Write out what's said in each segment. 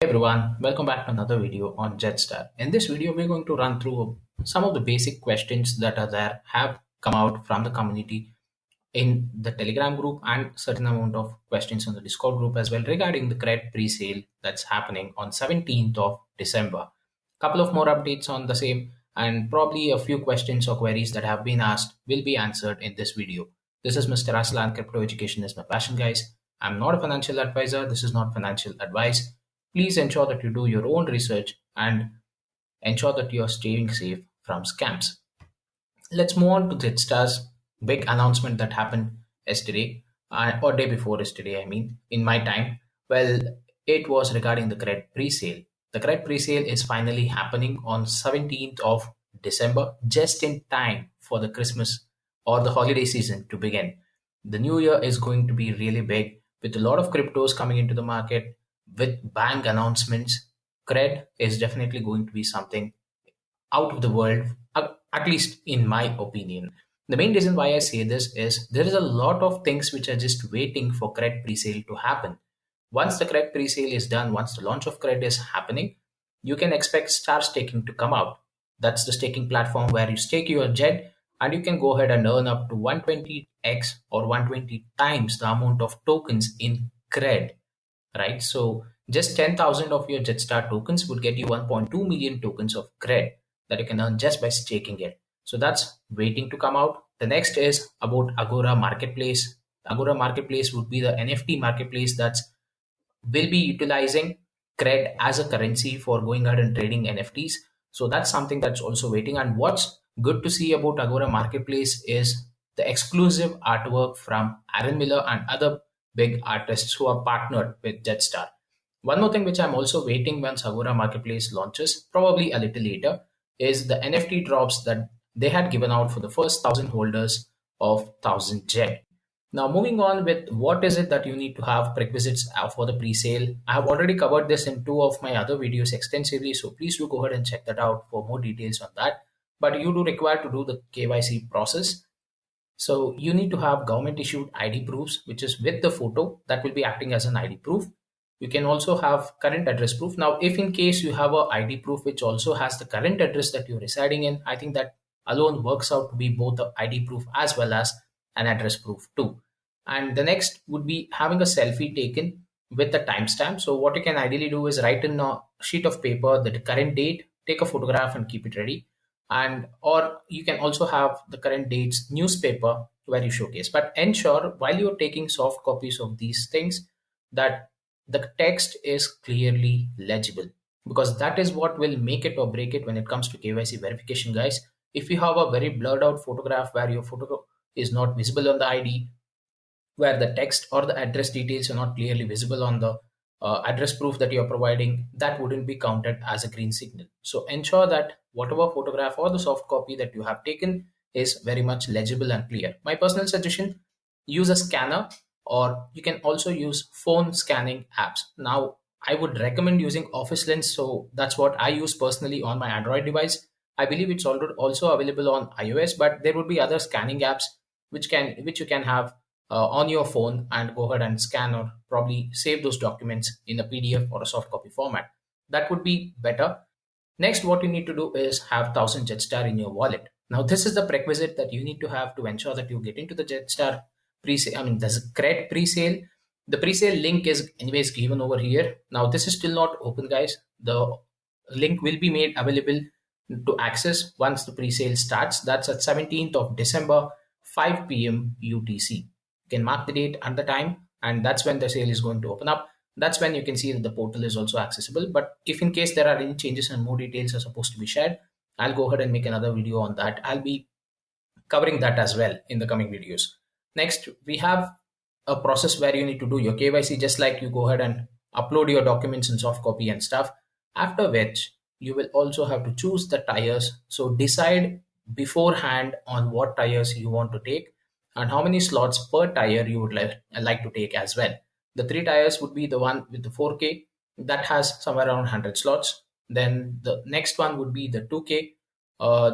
Everyone, welcome back to another video on JEDSTAR. In this video, we're going to run through some of the basic questions that are there, have come out from the community in the Telegram group and certain amount of questions on the Discord group as well regarding the KRED pre-sale that's happening on 17th of December. Couple of more updates on the same and probably a few questions or queries that have been asked will be answered in this video. This is Mr. Aslan. Crypto education is my passion, guys. I'm not a financial advisor. This is not financial advice. Please ensure that you do your own research and ensure that you are staying safe from scams. Let's move on to JEDSTAR's big announcement that happened yesterday, or day before yesterday, in my time. Well, it was regarding the KRED pre-sale. The KRED pre-sale is finally happening on 17th of December, just in time for the Christmas or the holiday season to begin. The new year is going to be really big with a lot of cryptos coming into the market with bank announcements. KRED is definitely going to be something out of the world, at least in my opinion. The main reason why I say this is there is a lot of things which are just waiting for KRED pre-sale to happen. Once the KRED pre-sale is done, once the launch of KRED is happening, you can expect Star Staking to come out. That's the staking platform where you stake your JED and you can go ahead and earn up to 120x or 120 times the amount of tokens in KRED, right? So just 10,000 of your JEDSTAR tokens would get you 1.2 million tokens of KRED that you can earn just by staking it. So that's waiting to come out. The next is about Agora Marketplace. Agora Marketplace would be the NFT marketplace that's will be utilizing KRED as a currency for going ahead and trading NFTs. So that's something that's also waiting. And what's good to see about Agora Marketplace is the exclusive artwork from Aaron Miller and other big artists who are partnered with JEDSTAR. One more thing which I'm also waiting once Agora Marketplace launches, probably a little later, is the NFT drops that they had given out for the first 1,000 holders of 1,000 JED. Now, moving on with what is it that you need to have prerequisites for the pre-sale. I have already covered this in two of my other videos extensively, so please do go ahead and check that out for more details on that. But you do require to do the KYC process. So you need to have government issued ID proofs, which is with the photo that will be acting as an ID proof. You can also have current address proof. Now, if in case you have a ID proof which also has the current address that you're residing in, I think that alone works out to be both the ID proof as well as an address proof too. And the next would be having a selfie taken with the timestamp. So what you can ideally do is write in a sheet of paper the current date, take a photograph and keep it ready. And or you can also have the current date's newspaper where you showcase. But ensure while you're taking soft copies of these things that the text is clearly legible, because that is what will make it or break it when it comes to KYC verification, guys. If you have a very blurred out photograph where your photo is not visible on the ID, where the text or the address details are not clearly visible on the address proof that you're providing, that wouldn't be counted as a green signal. So ensure that whatever photograph or the soft copy that you have taken is very much legible and clear. My personal suggestion, use a scanner, or you can also use phone scanning apps. Now, I would recommend using Office Lens. So that's what I use personally on my Android device. I believe it's also available on iOS, but there would be other scanning apps which you can have on your phone and go ahead and scan or probably save those documents in a PDF or a soft copy format. That would be better. Next, what you need to do is have 1,000 JEDSTAR in your wallet. Now, this is the prerequisite that you need to have to ensure that you get into the JEDSTAR pre-sale. There's a KRED pre-sale. The pre-sale link is anyways given over here. Now, this is still not open, guys. The link will be made available to access once the pre-sale starts. That's at 17th of December, 5 p.m. UTC. You can mark the date and the time, and that's when the sale is going to open up. That's when you can see that the portal is also accessible. But if in case there are any changes and more details are supposed to be shared, I'll go ahead and make another video on that. I'll be covering that as well in the coming videos. Next, we have a process where you need to do your KYC, just like you go ahead and upload your documents in soft copy and stuff. After which, you will also have to choose the tires. So decide beforehand on what tires you want to take and how many slots per tire you would like to take as well. The 3 tires would be the one with the 4K that has somewhere around 100 slots. Then the next one would be the 2K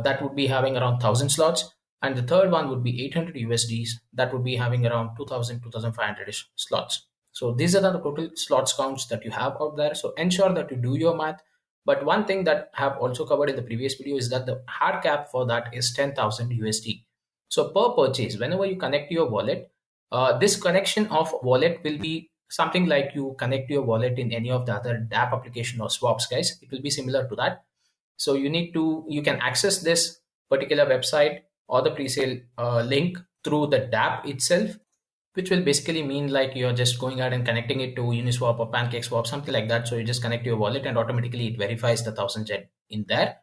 that would be having around 1,000 slots. And the third one would be 800 USDs that would be having around 2,000, 2,500 slots. So these are the total slots counts that you have out there. So ensure that you do your math. But one thing that I have also covered in the previous video is that the hard cap for that is 10,000 USD. So per purchase, whenever you connect your wallet, this connection of wallet will be something like you connect your wallet in any of the other DApp application or swaps, guys. It will be similar to that. So you can access this particular website or the presale link through the DApp itself, which will basically mean like you're just going out and connecting it to Uniswap or PancakeSwap, something like that. So you just connect your wallet and automatically it verifies the 1,000 JED in there.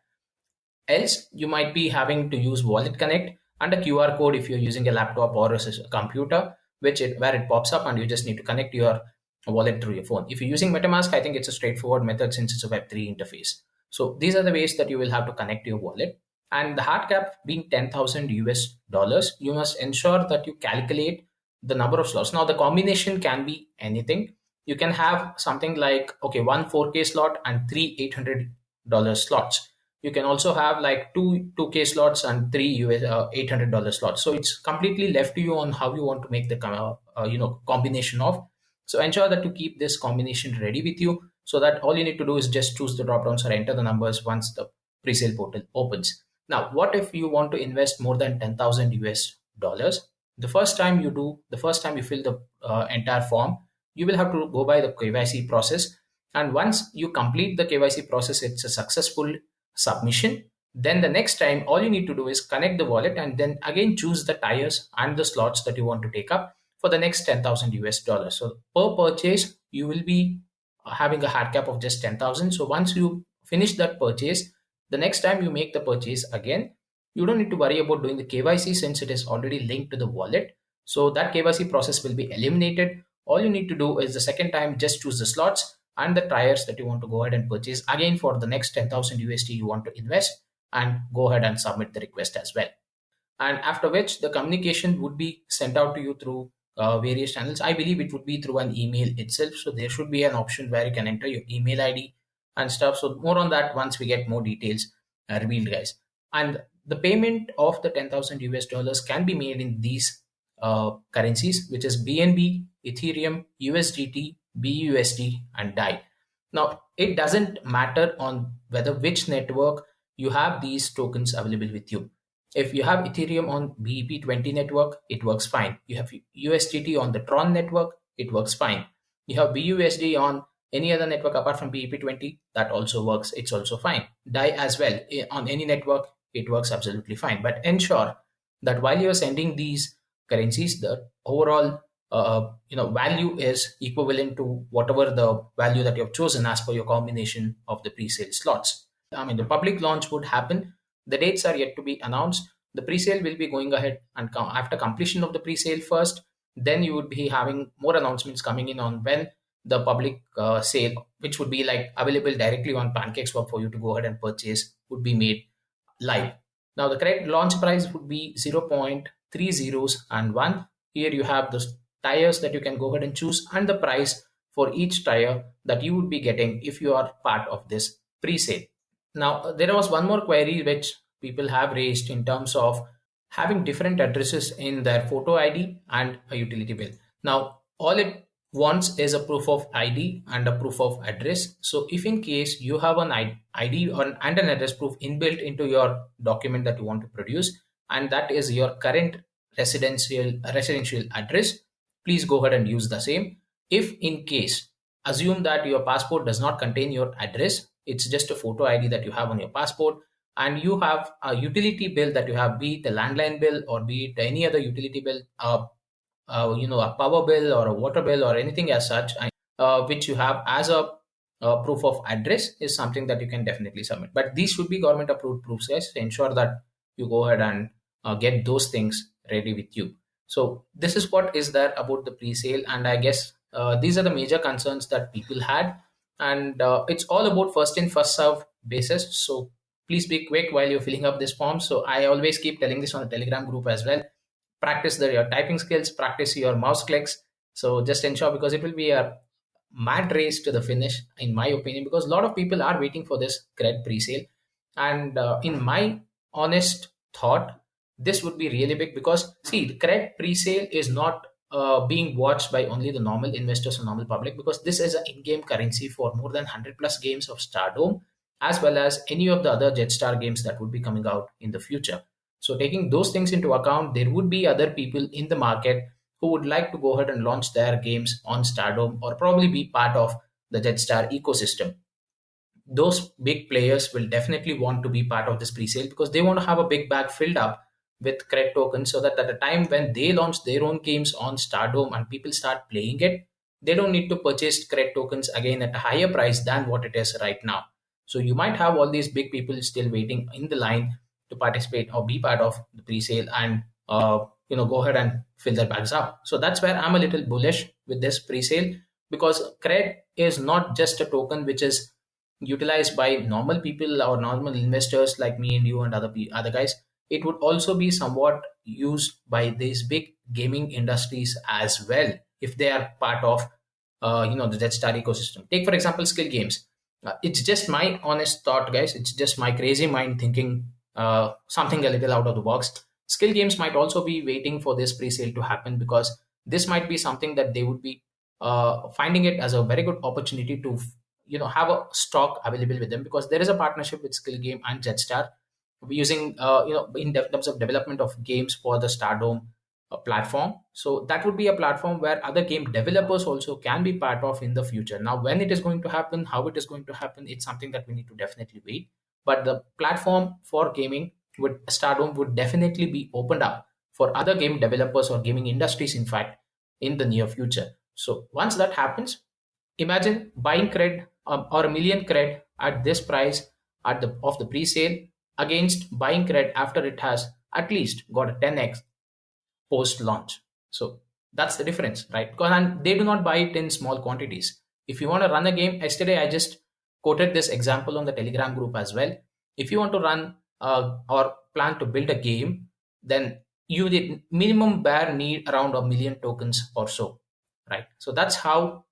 Else, you might be having to use Wallet Connect and a QR code if you're using a laptop or a computer, where it pops up and you just need to connect your wallet through your phone. If you're using MetaMask, I think it's a straightforward method since it's a Web3 interface. So these are the ways that you will have to connect your wallet. And the hard cap being 10,000 US dollars, you must ensure that you calculate the number of slots. Now, the combination can be anything. You can have something like, okay, one 4K slot and three $800 slots. You can also have like two 2K slots and three $800 slots. So it's completely left to you on how you want to make the combination of. So ensure that you keep this combination ready with you, so that all you need to do is just choose the drop downs or enter the numbers once the presale portal opens. Now, what if you want to invest more than 10,000 US dollars? The first time you fill the entire form, you will have to go by the KYC process. And once you complete the KYC process, it's a successful submission. Then the next time, all you need to do is connect the wallet and then again choose the tires and the slots that you want to take up for the next 10,000 US dollars. So per purchase, you will be having a hard cap of just 10,000. So once you finish that purchase, the next time you make the purchase again, you don't need to worry about doing the KYC since it is already linked to the wallet. So that KYC process will be eliminated. All you need to do is the second time just choose the slots and the tires that you want to go ahead and purchase again for the next 10,000 USD you want to invest, and go ahead and submit the request as well. And after which the communication would be sent out to you through various channels. I believe it would be through an email itself. So there should be an option where you can enter your email ID and stuff. So more on that once we get more details revealed, guys. And the payment of the 10,000 US dollars can be made in these currencies, which is BNB, Ethereum, USDT, BUSD, and DAI. Now, it doesn't matter on whether which network you have these tokens available with you. If you have Ethereum on BEP20 network, it works fine. You have USDT on the Tron network, it works fine. You have BUSD on any other network apart from BEP20, that also works. It's also fine. DAI as well, on any network, it works absolutely fine. But ensure that while you're sending these currencies, the overall value is equivalent to whatever the value that you have chosen as per your combination of the pre-sale slots. I mean, the public launch would happen. The dates are yet to be announced. The pre-sale will be going ahead, and after completion of the pre-sale first, then you would be having more announcements coming in on when the public sale, which would be like available directly on PancakeSwap for you to go ahead and purchase, would be made live. Now, the correct launch price would be 0.30 and 1. Here you have the tires that you can go ahead and choose and the price for each tire that you would be getting if you are part of this pre-sale. Now, there was one more query which people have raised in terms of having different addresses in their photo ID and a utility bill. Now, all it wants is a proof of ID and a proof of address. So if in case you have an ID and an address proof inbuilt into your document that you want to produce, and that is your current residential address, please go ahead and use the same. If in case, assume that your passport does not contain your address, it's just a photo ID that you have on your passport, and you have a utility bill that you have, be it a landline bill or be it any other utility bill, a power bill or a water bill or anything as such, which you have as a proof of address, is something that you can definitely submit. But these should be government approved proofs, guys. So ensure that you go ahead and get those things ready with you. So this is what is there about the pre-sale, and I guess these are the major concerns that people had, and it's all about first in first serve basis. So please be quick while you're filling up this form. So I always keep telling this on the Telegram group as well. Practice your typing skills, practice your mouse clicks. So just ensure, because it will be a mad race to the finish, in my opinion, because a lot of people are waiting for this KRED pre-sale. And in my honest thought, this would be really big, because see, the KRED pre-sale is not being watched by only the normal investors or normal public, because this is an in-game currency for more than 100 plus games of Stardom, as well as any of the other JetStar games that would be coming out in the future. So taking those things into account, there would be other people in the market who would like to go ahead and launch their games on Stardom or probably be part of the JetStar ecosystem. Those big players will definitely want to be part of this pre-sale because they want to have a big bag filled up with KRED tokens, so that at the time when they launch their own games on Stardom and people start playing it, they don't need to purchase KRED tokens again at a higher price than what it is right now. So you might have all these big people still waiting in the line to participate or be part of the pre-sale and go ahead and fill their bags up. So that's where I'm a little bullish with this pre-sale, because KRED is not just a token which is utilized by normal people or normal investors like me and you and other guys. It would also be somewhat used by these big gaming industries as well if they are part of the JetStar ecosystem. Take for example skill games. It's just my honest thought, guys. It's just my crazy mind thinking something a little out of the box. Skill games might also be waiting for this pre-sale to happen, because this might be something that they would be finding it as a very good opportunity to have a stock available with them, because there is a partnership with skill game and JetStar using in terms of development of games for the Stardom platform. So that would be a platform where other game developers also can be part of in the future. Now when it is going to happen, how it is going to happen, it's something that we need to definitely wait. But the platform for gaming with Stardom would definitely be opened up for other game developers or gaming industries, in fact, in the near future. So once that happens, imagine buying KRED or a million KRED at this price at the of the pre-sale against buying KRED after it has at least got a 10x post launch. So that's the difference, right? Because and they do not buy it in small quantities. If you want to run a game, yesterday I just quoted this example on the Telegram group as well. If you want to run or plan to build a game, then you did minimum bare need around a million tokens or so, right? So that's how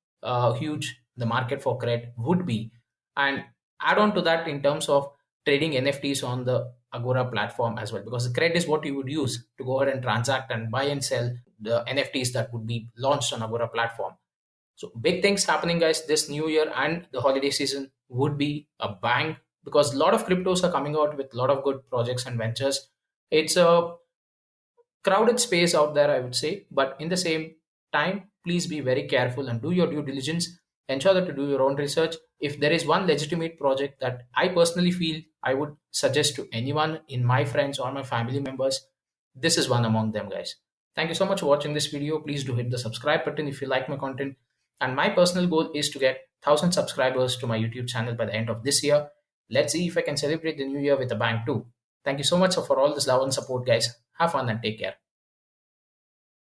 huge the market for KRED would be. And add on to that in terms of trading NFTs on the Agora platform as well, because the KRED is what you would use to go ahead and transact and buy and sell the NFTs that would be launched on Agora platform. So big things happening, guys. This new year and the holiday season would be a bang, because a lot of cryptos are coming out with a lot of good projects and ventures. It's a crowded space out there, I would say, but in the same time, please be very careful and do your due diligence. Ensure that to do your own research. If there is one legitimate project that I personally feel I would suggest to anyone in my friends or my family members, this is one among them, guys. Thank you so much for watching this video. Please do hit the subscribe button if you like my content. And my personal goal is to get 1,000 subscribers to my YouTube channel by the end of this year. Let's see if I can celebrate the new year with a bang too. Thank you so much for all this love and support, guys. Have fun and take care.